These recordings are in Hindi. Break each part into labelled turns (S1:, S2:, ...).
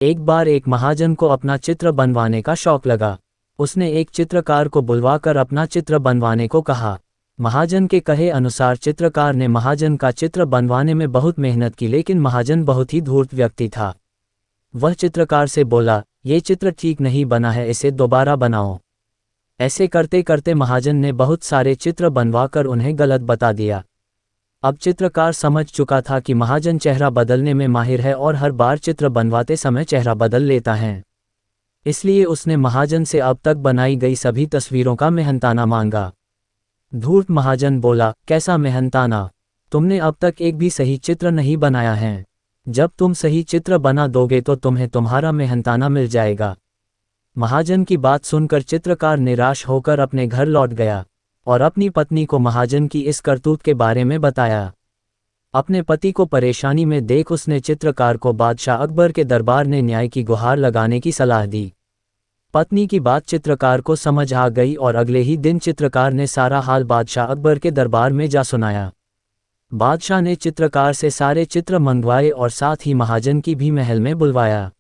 S1: एक बार एक महाजन को अपना चित्र बनवाने का शौक लगा। उसने एक चित्रकार को बुलवाकर अपना चित्र बनवाने को कहा। महाजन के कहे अनुसार चित्रकार ने महाजन का चित्र बनवाने में बहुत मेहनत की, लेकिन महाजन बहुत ही धूर्त व्यक्ति था। वह चित्रकार से बोला, ये चित्र ठीक नहीं बना है, इसे दोबारा बनाओ। ऐसे करते करते महाजन ने बहुत सारे चित्र बनवाकर उन्हें गलत बता दिया। अब चित्रकार समझ चुका था कि महाजन चेहरा बदलने में माहिर है और हर बार चित्र बनवाते समय चेहरा बदल लेता है। इसलिए उसने महाजन से अब तक बनाई गई सभी तस्वीरों का मेहनताना मांगा। धूर्त महाजन बोला, कैसा मेहनताना? तुमने अब तक एक भी सही चित्र नहीं बनाया है। जब तुम सही चित्र बना दोगे तो तुम्हें तुम्हारा मेहनताना मिल जाएगा। महाजन की बात सुनकर चित्रकार निराश होकर अपने घर लौट गया और अपनी पत्नी को महाजन की इस करतूत के बारे में बताया। अपने पति को परेशानी में देख उसने चित्रकार को बादशाह अकबर के दरबार में न्याय की गुहार लगाने की सलाह दी। पत्नी की बात चित्रकार को समझ आ गई और अगले ही दिन चित्रकार ने सारा हाल बादशाह अकबर के दरबार में जा सुनाया। बादशाह ने चित्रकार से सारे चित्र मंगवाए और साथ ही महाजन की भी महल में बुलवाया।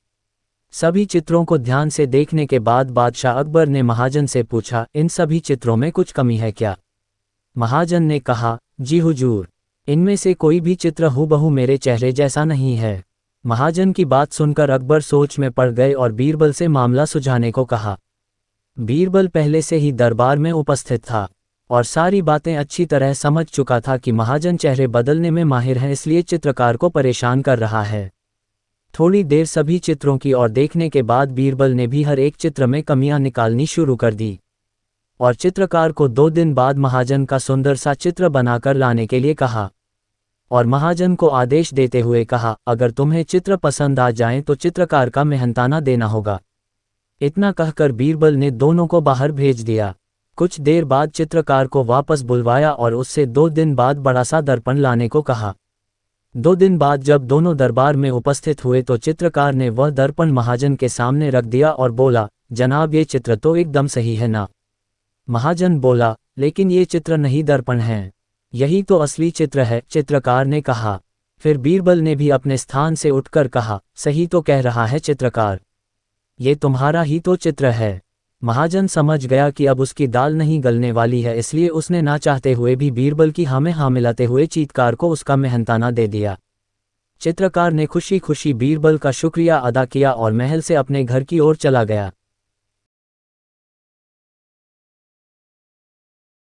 S1: सभी चित्रों को ध्यान से देखने के बाद बादशाह अकबर ने महाजन से पूछा, इन सभी चित्रों में कुछ कमी है क्या? महाजन ने कहा, जी हुजूर, इनमें से कोई भी चित्र हूबहू मेरे चेहरे जैसा नहीं है। महाजन की बात सुनकर अकबर सोच में पड़ गए और बीरबल से मामला सुलझाने को कहा। बीरबल पहले से ही दरबार में उपस्थित था और सारी बातें अच्छी तरह समझ चुका था कि महाजन चेहरे बदलने में माहिर है, इसलिए चित्रकार को परेशान कर रहा है। थोड़ी देर सभी चित्रों की ओर देखने के बाद बीरबल ने भी हर एक चित्र में कमियां निकालनी शुरू कर दी और चित्रकार को 2 दिन बाद महाजन का सुंदर सा चित्र बनाकर लाने के लिए कहा और महाजन को आदेश देते हुए कहा, अगर तुम्हें चित्र पसंद आ जाएं तो चित्रकार का मेहनताना देना होगा। इतना कहकर बीरबल ने दोनों को बाहर भेज दिया। कुछ देर बाद चित्रकार को वापस बुलवाया और उससे 2 दिन बाद बड़ा सा दर्पण लाने को कहा। 2 दिन बाद जब दोनों दरबार में उपस्थित हुए तो चित्रकार ने वह दर्पण महाजन के सामने रख दिया और बोला, जनाब ये चित्र तो एकदम सही है ना? महाजन बोला, लेकिन ये चित्र नहीं दर्पण है, यही तो असली चित्र है। चित्रकार ने कहा। फिर बीरबल ने भी अपने स्थान से उठकर कहा, सही तो कह रहा है चित्रकार, ये तुम्हारा ही तो चित्र है। महाजन समझ गया कि अब उसकी दाल नहीं गलने वाली है, इसलिए उसने ना चाहते हुए भी बीरबल की हाँ में हाँ मिलाते हुए चित्रकार को उसका मेहनताना दे दिया। चित्रकार ने खुशी खुशी बीरबल का शुक्रिया अदा किया और महल से अपने घर की ओर चला गया।